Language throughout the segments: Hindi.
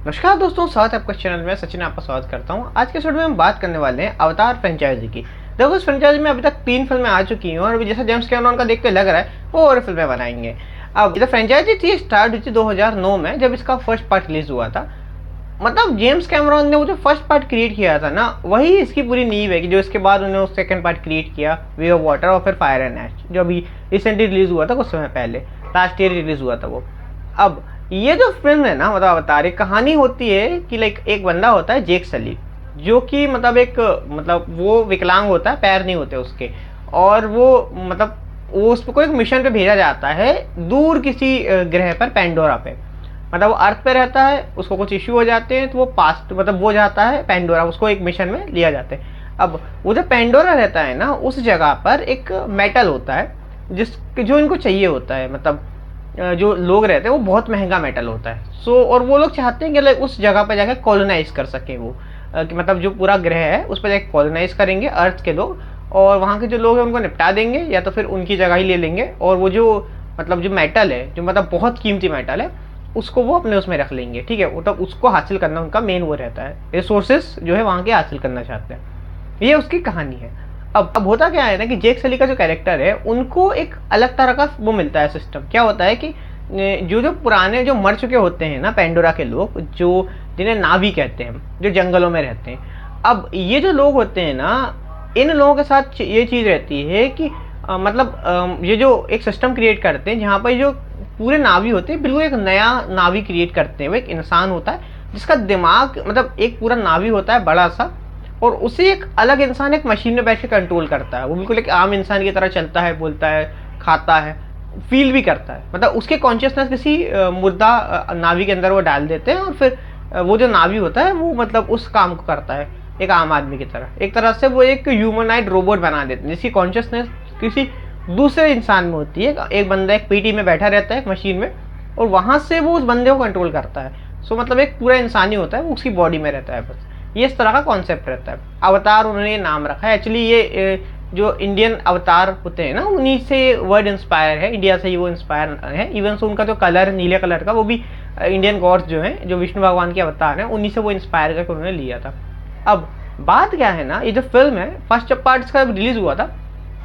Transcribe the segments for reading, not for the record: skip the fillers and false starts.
नमस्कार दोस्तों, स्वागत है आपका चैनल में। सचिन आपका स्वागत करता हूं। आज के एपिसोड में हम बात करने वाले हैं अवतार फ्रेंचाइजी की। देखो, इस फ्रेंचाइजी में अभी तक 3 फिल्में आ चुकी हैं और अभी जैसा जेम्स कैमरॉन का देख के लग रहा है वो और फिल्में बनाएंगे। अब ये फ्रेंचाइजी थी स्टार्ट हुई थी 2009 में, जब इसका फर्स्ट पार्ट रिलीज हुआ था। मतलब जेम्स कैमरॉन ने वो जो फर्स्ट पार्ट क्रिएट किया था ना, वही इसकी पूरी नींव है कि जो इसके बाद उन्होंने सेकंड पार्ट क्रिएट किया, वे ऑफ वाटर और फिर फायर एंड ऐश, जो अभी रिसेंटली रिलीज हुआ था कुछ समय पहले, लास्ट ईयर रिलीज हुआ था वो। अब ये जो फिल्म है ना, मतलब अवतार, एक कहानी होती है कि लाइक एक बंदा होता है जेक सली, जो कि मतलब वो विकलांग होता है, पैर नहीं होते उसके, और वो उसको एक मिशन पे भेजा जाता है दूर किसी ग्रह पर, पेंडोरा पे। मतलब वो अर्थ पे रहता है, उसको कुछ इश्यू हो जाते हैं तो वो पास्ट वो जाता है पेंडोरा, उसको एक मिशन में लिया जाता है। अब वो जो पेंडोरा रहता है ना, उस जगह पर एक मेटल होता है जो इनको चाहिए होता है। मतलब जो लोग रहते हैं वो बहुत महंगा मेटल होता है। और वो लोग चाहते हैं कि लाइक उस जगह पर जाकर कॉलोनाइज कर सकें वो, कि मतलब जो पूरा ग्रह है उस पर जाकर कॉलोनाइज करेंगे अर्थ के लोग, और वहाँ के जो लोग हैं उनको निपटा देंगे या तो फिर उनकी जगह ही ले लेंगे, और वो जो मेटल है, जो बहुत कीमती मेटल है, उसको वो अपने उसमें रख लेंगे। ठीक है, मतलब उसको हासिल करना उनका मेन वो रहता है, रिसोर्सेस जो है वहाँ के हासिल करना चाहते हैं। ये उसकी कहानी है। अब होता क्या है ना कि जेक सली का जो कैरेक्टर है, उनको एक अलग तरह का वो मिलता है सिस्टम। क्या होता है कि जो पुराने जो मर चुके होते हैं ना पेंडोरा के लोग, जो जिन्हें नावी कहते हैं, जो जंगलों में रहते हैं, अब ये जो लोग होते हैं ना, इन लोगों के साथ ये चीज़ रहती है कि ये जो एक सिस्टम क्रिएट करते हैं जहाँ पर जो पूरे नावी होते हैं, बिल्कुल एक नया नावी क्रिएट करते हैं। वो एक इंसान होता है जिसका दिमाग, एक पूरा नावी होता है बड़ा सा, और उसे एक अलग इंसान एक मशीन में बैठ के कंट्रोल करता है। वो बिल्कुल एक आम इंसान की तरह चलता है, बोलता है, खाता है, फील भी करता है। उसके कॉन्शियसनेस किसी मुर्दा नावी के अंदर वो डाल देते हैं, और फिर वो जो नावी होता है वो उस काम को करता है एक आम आदमी की तरह। एक तरह से वो एक ह्यूमनाइड रोबोट बना देते हैं जिसकी कॉन्शियसनेस किसी दूसरे इंसान में होती है। एक बंदा एक पीटी में बैठा रहता है एक मशीन में, और वहाँ से वो उस बंदे को कंट्रोल करता है। एक पूरा इंसान ही होता है, वो उसकी बॉडी में रहता है बस। ये इस तरह का कॉन्सेप्ट रहता है। अवतार उन्होंने ये नाम रखा है। एक्चुअली ये जो इंडियन अवतार होते हैं ना, उन्हीं से वर्ड इंस्पायर है, इंडिया से ही वो इंस्पायर है। इवन सो उनका जो कलर है नीले कलर का, वो भी इंडियन गॉड्स जो हैं, जो विष्णु भगवान के अवतार हैं, उन्हीं से वो इंस्पायर करके उन्होंने लिया था। अब बात क्या है ना, ये जो फिल्म है फर्स्ट पार्ट इसका रिलीज हुआ था,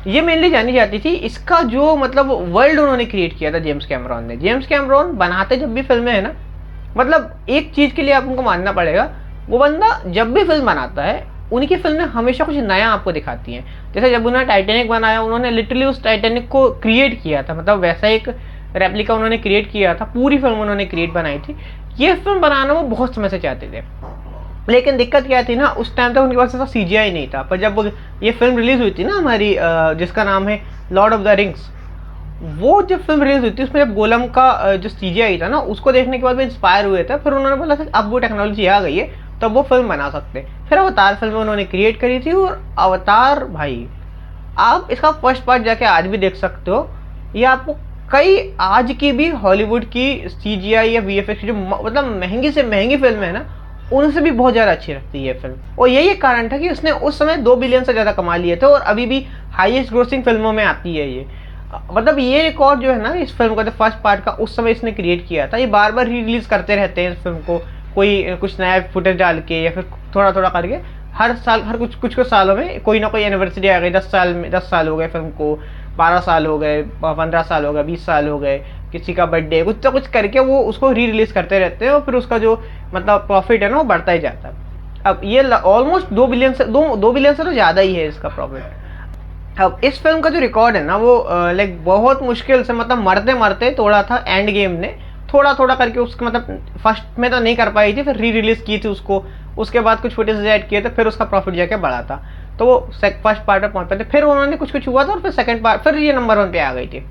ये मेनली जानी जाती थी इसका जो वर्ल्ड उन्होंने क्रिएट किया था जेम्स कैमरॉन ने। जेम्स कैमरॉन बनाते जब भी फिल्में है ना, एक चीज़ के लिए आप उनको मानना पड़ेगा, वो बंदा जब भी फिल्म बनाता है, उनकी फिल्में हमेशा कुछ नया आपको दिखाती हैं। जैसे जब उन्होंने टाइटैनिक बनाया, उन्होंने लिटरली उस टाइटैनिक को क्रिएट किया था। वैसा एक रेप्लिका उन्होंने क्रिएट किया था, पूरी फिल्म उन्होंने क्रिएट बनाई थी। ये फिल्म बनाना वो बहुत समय से चाहते थे, लेकिन दिक्कत क्या थी ना, उस टाइम तक उनके पास ऐसा CGI नहीं था। पर जब ये फिल्म रिलीज हुई थी ना हमारी, जिसका नाम है लॉर्ड ऑफ द रिंग्स, वो जब फिल्म रिलीज हुई थी, उसमें जब गोलम का जो CGI था ना, उसको देखने के बाद वो इंस्पायर हुए थे। फिर उन्होंने बोला था अब वो टेक्नोलॉजी आ गई है तो वो फिल्म बना सकते हैं। फिर अवतार फिल्म उन्होंने क्रिएट करी थी, और अवतार भाई, आप इसका फर्स्ट पार्ट जाके आज भी देख सकते हो। ये आपको कई आज की भी हॉलीवुड की CGI या VFX की जो महंगी से महंगी फिल्म है ना, उनसे भी बहुत ज़्यादा अच्छी लगती है फिल्म। और यही एक कारण था कि उसने उस समय 2 बिलियन से ज़्यादा कमा लिए थे, और अभी भी हाईएस्ट ग्रोसिंग फिल्मों में आती है ये। ये रिकॉर्ड जो है ना इस फिल्म का, जो फर्स्ट पार्ट का उस समय इसने क्रिएट किया था, ये बार बार री रिलीज करते रहते हैं इस फिल्म को, कोई कुछ नया फुटेज डाल के या फिर थोड़ा थोड़ा करके। हर साल, हर कुछ सालों में कोई ना कोई एनिवर्सरी आ गई। 10 साल हो गए फिल्म को, 12 साल हो गए, 15 साल हो गए, 20 साल हो गए, किसी का बर्थडे, कुछ ना कुछ करके वो उसको री रिलीज करते रहते हैं, और फिर उसका जो प्रॉफिट है ना, वो बढ़ता ही जाता है। अब ये ऑलमोस्ट 2 बिलियन से 2 बिलियन से तो ज़्यादा ही है इसका प्रॉफिट। अब इस फिल्म का जो रिकॉर्ड है ना, वो बहुत मुश्किल से मरते मरते तोड़ा था एंड गेम ने, थोड़ा थोड़ा करके उसको। फर्स्ट में तो नहीं कर पाई थी, फिर री रिलीज की थी उसको, उसके बाद कुछ फुटेज ऐड किए थे, फिर उसका प्रॉफिट जाके बढ़ा था, तो वो फर्स्ट पार्ट में पहुंच पाए थे। फिर उन्होंने कुछ हुआ था, और फिर सेकंड पार्ट, फिर ये नंबर 1 पे आ गई थी।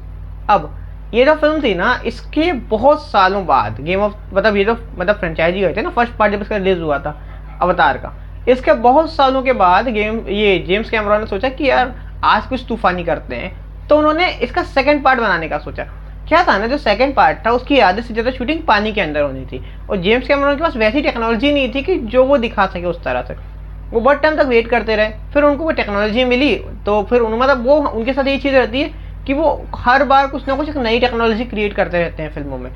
अब ये जो फिल्म थी ना, इसके बहुत सालों बाद गेम ऑफ ये जो फ्रेंचाइजी हुई थी ना, फर्स्ट पार्ट जब इसका रिलीज हुआ था अवतार का, इसके बहुत सालों के बाद ये जेम्स कैमरॉन ने सोचा कि यार आज कुछ तूफानी करते हैं, तो उन्होंने इसका सेकंड पार्ट बनाने का सोचा। क्या था ना, जो सेकंड पार्ट था उसकी आधे से ज़्यादा शूटिंग पानी के अंदर होनी थी, और जेम्स कैमरॉन के पास वैसी टेक्नोलॉजी नहीं थी कि जो वो दिखा सके उस तरह से। वो बहुत टाइम तक वेट करते रहे, फिर उनको वो टेक्नोलॉजी मिली, तो फिर वो उनके साथ ये चीज़ रहती है कि वो हर बार कुछ ना कुछ एक नई टेक्नोलॉजी क्रिएट करते रहते हैं फिल्मों में,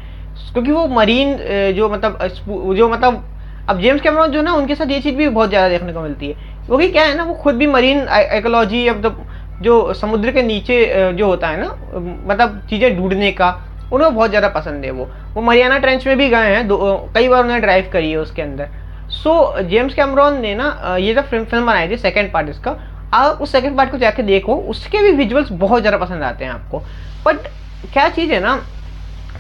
क्योंकि वो मरीन जो मतलब अब जेम्स कैमरॉन जो ना उनके साथ ये चीज़ भी बहुत ज़्यादा देखने को मिलती है, क्योंकि क्या है ना, वो खुद भी मरीन इकोलॉजी, मतलब जो समुद्र के नीचे जो होता है ना, मतलब चीज़ें ढूंढने का उन्हें बहुत ज़्यादा पसंद है। वो मरियाना ट्रेंच में भी गए हैं, कई बार उन्होंने ड्राइव करी है उसके अंदर। सो जेम्स कैमरॉन ने ना ये जो फिल्म बनाई थी सेकेंड पार्ट इसका, आप उस सेकेंड पार्ट को जाके देखो, उसके भी विजुअल्स बहुत ज़्यादा पसंद आते हैं आपको। बट क्या चीज़ है ना,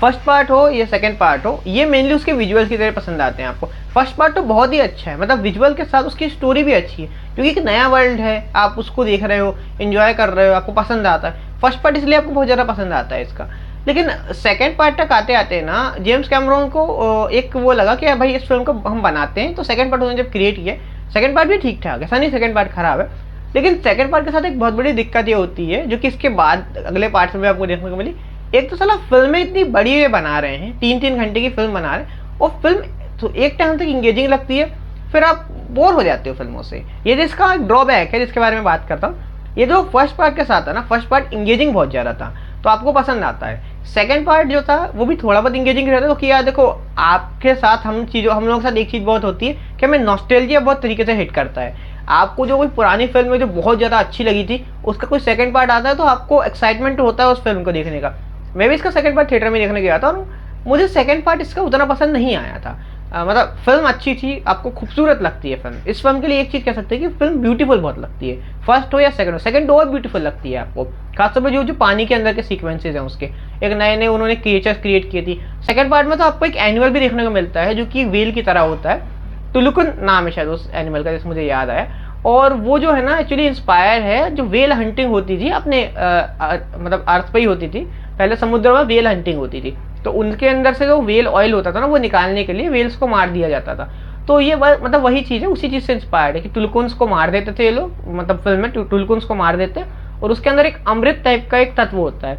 फर्स्ट पार्ट हो या सेकंड पार्ट हो, ये मेनली उसके विजुअल की तरह पसंद आते हैं आपको। फर्स्ट पार्ट तो बहुत ही अच्छा है, मतलब विजुअल के साथ उसकी स्टोरी भी अच्छी है, क्योंकि एक नया वर्ल्ड है, आप उसको देख रहे हो, एंजॉय कर रहे हो, आपको पसंद आता है। फर्स्ट पार्ट इसलिए आपको बहुत ज़्यादा पसंद आता है इसका। लेकिन सेकंड पार्ट तक आते आते ना जेम्स कैमरॉन को एक वो लगा कि भाई इस फिल्म को हम बनाते हैं। तो सेकंड पार्ट उन्होंने जब क्रिएट किया, सेकंड पार्ट भी ठीक ठाक, ऐसा नहीं सेकंड पार्ट खराब है, लेकिन सेकंड पार्ट के साथ एक बहुत बड़ी दिक्कत ये होती है, जो कि इसके बाद अगले पार्ट में आपको देखने को मिली। एक तो साला फिल्में इतनी बड़ी बना रहे हैं, 3-3 घंटे की फिल्म बना रहे हैं, और फिल्म तो एक टाइम तक इंगेजिंग लगती है, फिर आप बोर हो जाते हो फिल्मों से। ये जिसका ड्रॉबैक है, जिसके बारे में बात करता हूँ, ये जो फर्स्ट पार्ट के साथ था ना, फर्स्ट पार्ट इंगेजिंग बहुत ज़्यादा था, तो आपको पसंद आता है। सेकंड पार्ट जो था वो भी थोड़ा बहुत इंगेजिंग रहता है, तो यार देखो, आपके साथ हम लोगों के साथ एक चीज़ बहुत होती है कि हमें नॉस्टैल्जिया बहुत तरीके से हिट करता है। आपको जो कोई पुरानी फिल्म में जो बहुत ज़्यादा अच्छी लगी थी, उसका कोई सेकंड पार्ट आता है तो आपको एक्साइटमेंट होता है उस फिल्म को देखने का। मैं भी इसका सेकंड पार्ट थिएटर में देखने गया था, और मुझे सेकंड पार्ट इसका उतना पसंद नहीं आया था। मतलब फिल्म अच्छी थी, आपको खूबसूरत लगती है फिल्म। इस फिल्म के लिए एक चीज़ कह सकते हैं कि फिल्म ब्यूटीफुल बहुत लगती है, फर्स्ट हो या सेकंड हो, सेकंड और ब्यूटीफुल लगती है आपको, खासतौर पर जो पानी के अंदर के सीक्वेंसेज हैं उसके, एक नए नए उन्होंने क्रिएचर्स क्रिएट किए थी। सेकंड पार्ट में तो आपको एक एनिमल भी देखने को मिलता है, जो कि वेल की तरह होता है, टुलुकुन नाम है शायद उस एनिमल का, जैसे मुझे याद आया। और वो जो है ना एक्चुअली इंस्पायर है, जो वेल हंटिंग होती थी अपने मतलब अर्थ पे ही होती थी पहले, समुद्र में वेल हंटिंग होती थी, तो उनके अंदर से जो वेल ऑयल होता था ना, वो निकालने के लिए वेल्स को मार दिया जाता था। तो ये मतलब वही चीज़ है, उसी चीज़ से इंस्पायर्ड है कि टुलकुन्स को मार देते थे ये लोग, मतलब फिल्म में टुलकुन्स को मार देते हैं, और उसके अंदर एक अमृत टाइप का एक तत्व होता है,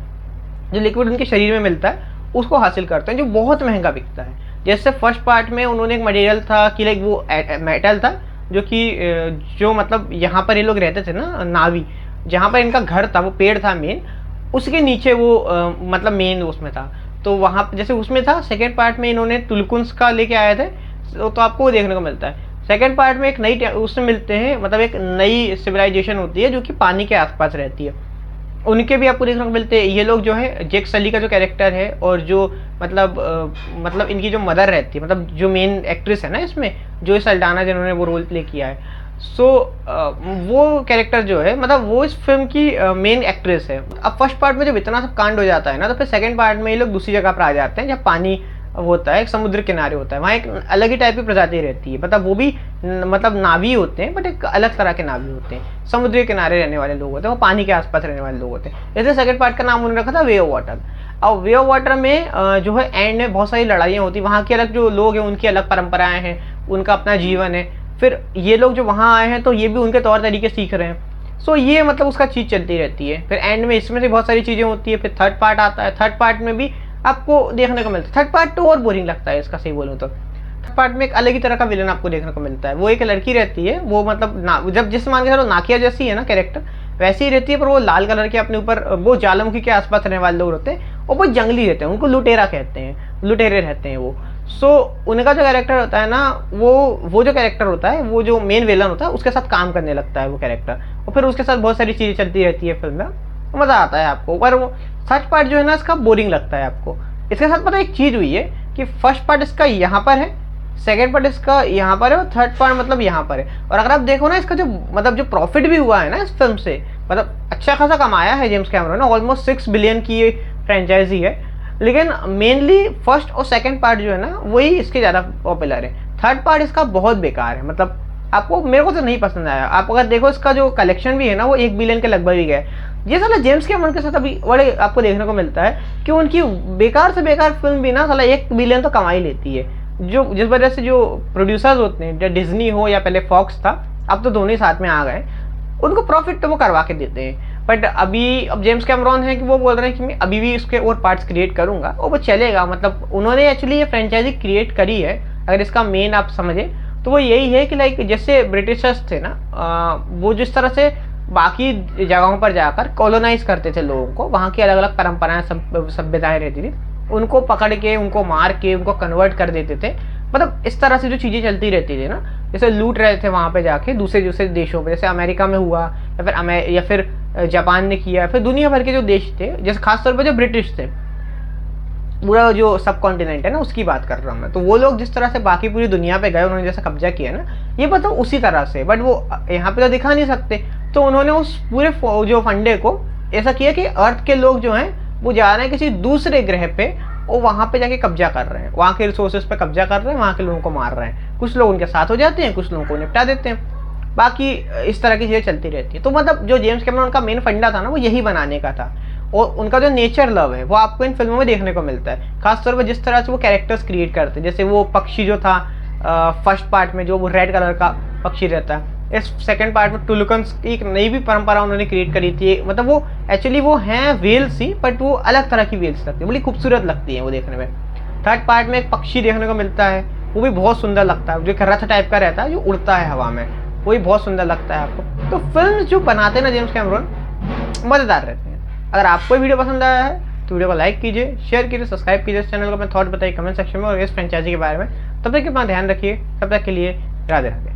जो लिक्विड उनके शरीर में मिलता है, उसको हासिल करते हैं, जो बहुत महंगा बिकता है। जैसे फर्स्ट पार्ट में उन्होंने एक मटेरियल था कि लाइक वो मेटल था, जो कि जो मतलब यहाँ पर ये लोग रहते थे ना, नावी, जहाँ पर इनका घर था, वो पेड़ था मेन, उसके नीचे वो मतलब मेन उसमें था, तो वहाँ जैसे उसमें था। सेकेंड पार्ट में इन्होंने तुलकुंस का लेके आए थे, तो आपको वो देखने को मिलता है। सेकेंड पार्ट में एक नई उसमें मिलते हैं, मतलब एक नई सिविलाइजेशन होती है जो कि पानी के आसपास रहती है, उनके भी आपको देखने को मिलते हैं। ये लोग जो है, जेक सली का जो कैरेक्टर है, और जो मतलब इनकी जो मदर रहती है, मतलब जो मेन एक्ट्रेस है ना इसमें, जो सल्डाना जिन्होंने वो रोल प्ले किया है, सो वो कैरेक्टर जो है, मतलब वो इस फिल्म की मेन एक्ट्रेस है। अब फर्स्ट पार्ट में जब इतना सब कांड हो जाता है ना, तो फिर सेकंड पार्ट में ये लोग दूसरी जगह पर आ जाते हैं, जहाँ पानी होता है, एक समुद्र किनारे होता है, वहाँ एक अलग ही टाइप की प्रजाति रहती है, मतलब वो भी मतलब नावी होते हैं, बट एक अलग तरह के नावी होते हैं, समुद्र के किनारे रहने वाले लोग होते हैं, वो पानी के आसपास रहने वाले लोग होते हैं। जैसे सेकंड पार्ट का नाम उन्होंने रखा था वे ऑफ वाटर। और वे ऑफ वाटर में जो है एंड में बहुत सारी लड़ाइयाँ होती हैं, वहाँ के अलग जो लोग हैं उनकी अलग परंपराएं हैं, उनका अपना जीवन है, फिर ये लोग जो वहाँ आए हैं तो ये भी उनके तौर तरीके सीख रहे हैं। सो ये मतलब उसका चीज़ चलती रहती है, फिर एंड में इसमें से बहुत सारी चीज़ें होती है। फिर थर्ड पार्ट आता है, थर्ड पार्ट में भी आपको देखने को मिलता है, थर्ड पार्ट तो और बोरिंग लगता है इसका, सही बोलूँ तो। थर्ड पार्ट में एक अलग ही तरह का विलन आपको देखने को मिलता है, वो एक लड़की रहती है, वो मतलब जब जिस मान के चलो नाकिया जैसी है ना कैरेक्टर, वैसी ही रहती है, पर वो लाल कलर के अपने ऊपर, वो ज्वालामुखी के आसपास रहने वाले लोग रहते हैं, और वो जंगली रहते हैं, उनको लुटेरा कहते हैं, लुटेरे रहते हैं वो। सो उनका जो कैरेक्टर होता है ना, वो जो कैरेक्टर होता है, वो जो मेन विलन होता है, उसके साथ काम करने लगता है वो कैरेक्टर, और फिर उसके साथ बहुत सारी चीज़ें चलती रहती है फिल्म में, मज़ा आता है आपको। पर वो थर्ड पार्ट जो है ना इसका बोरिंग लगता है आपको। इसके साथ पता एक चीज़ हुई है कि फर्स्ट पार्ट इसका यहाँ पर है, सेकेंड पार्ट इसका यहाँ पर है, और थर्ड पार्ट मतलब यहाँ पर है। और अगर आप देखो ना, इसका जो मतलब जो प्रॉफिट भी हुआ है ना इस फिल्म से, मतलब अच्छा खासा कमाया है जेम्स कैमरॉन ने, ऑलमोस्ट 6 बिलियन की ये फ्रेंचाइजी है। लेकिन मेनली फर्स्ट और सेकंड पार्ट जो है ना, वही इसके ज़्यादा पॉपुलर है। थर्ड पार्ट इसका बहुत बेकार है, मतलब आपको, मेरे को तो नहीं पसंद आया। आप अगर देखो इसका जो कलेक्शन भी है ना, वो 1 बिलियन के लगभग ही गया है। ये साला जेम्स कैमरॉन के साथ अभी बड़े आपको देखने को मिलता है कि उनकी बेकार से बेकार फिल्म भी ना साला 1 बिलियन तो कमा ही लेती है, जो जिस वजह से जो प्रोड्यूसर्स होते हैं, जो डिज्नी हो या पहले फॉक्स था, अब तो दोनों ही साथ में आ गए, उनको प्रॉफिट तो वो करवा के देते हैं। बट अब जेम्स कैमरॉन है कि वो बोल रहे हैं कि मैं अभी भी इसके और पार्ट्स क्रिएट करूंगा, और वो चलेगा। मतलब उन्होंने एक्चुअली ये फ्रेंचाइजी क्रिएट करी है, अगर इसका मेन आप समझे तो वो यही है कि लाइक जैसे ब्रिटिशर्स थे ना, वो जिस तरह से बाकी जगहों पर जाकर कॉलोनाइज करते थे लोगों को, वहाँ की अलग अलग परंपराएं, सभ्यताएं रहती थी, उनको पकड़ के, उनको मार के, उनको कन्वर्ट कर देते थे। मतलब इस तरह से जो चीज़ें चलती रहती थी ना, जैसे लूट रहे थे वहाँ पे जाके दूसरे दूसरे देशों में, जैसे अमेरिका में हुआ, या फिर जापान ने किया, फिर दुनिया भर के जो देश थे, जैसे खासतौर पर जो ब्रिटिश थे, पूरा जो सब कॉन्टिनेंट है ना उसकी बात कर रहा हूँ मैं, तो वो लोग जिस तरह से बाकी पूरी दुनिया पे गए, उन्होंने जैसा कब्जा किया ना, ये मतलब उसी तरह से, बट वो यहाँ पे तो दिखा नहीं सकते, तो उन्होंने उस पूरे जो फंडे को ऐसा किया कि अर्थ के लोग जो हैं वो जा रहे हैं किसी दूसरे ग्रह पे, वो वहाँ पे जाके कब्जा कर रहे हैं, वहाँ के रिसोर्सेज पे कब्जा कर रहे हैं, वहाँ के लोगों को मार रहे हैं, कुछ लोग उनके साथ हो जाते हैं, कुछ लोगों को निपटा देते हैं, बाकी इस तरह की चीज़ें चलती रहती है। तो मतलब जो जेम्स कैमरन का मेन फंडा था ना, वो यही बनाने का था, और उनका जो नेचर लव है वो आपको इन फिल्मों में देखने को मिलता है, खासतौर पर जिस तरह से वो कैरेक्टर्स क्रिएट करते हैं। जैसे वो पक्षी जो था फर्स्ट पार्ट में, जो वो रेड कलर का पक्षी रहता है, इस सेकंड पार्ट में टुलुकन्स की एक नई भी परंपरा उन्होंने क्रिएट करी थी। मतलब वो एक्चुअली वो हैं वेल्स ही, बट वो अलग तरह की वेल्स लगती है, बड़ी खूबसूरत लगती है वो देखने में। थर्ड पार्ट में एक पक्षी देखने को मिलता है, वो भी बहुत सुंदर लगता है, जो एक रथ टाइप का रहता है जो उड़ता है हवा में, वो भी बहुत सुंदर लगता है आपको। तो फिल्म जो बनाते हैं ना जेम्स कैमरन, मज़ेदार रहते हैं। अगर आपको वीडियो पसंद आया है तो वीडियो को लाइक कीजिए, शेयर कीजिए, सब्सक्राइब कीजिए इस चैनल को, अपने थॉट बताइए कमेंट सेक्शन में, और इस फ्रेंचाइजी के बारे में। तब तक अपना ध्यान रखिए, तब तक के लिए राधे राधे।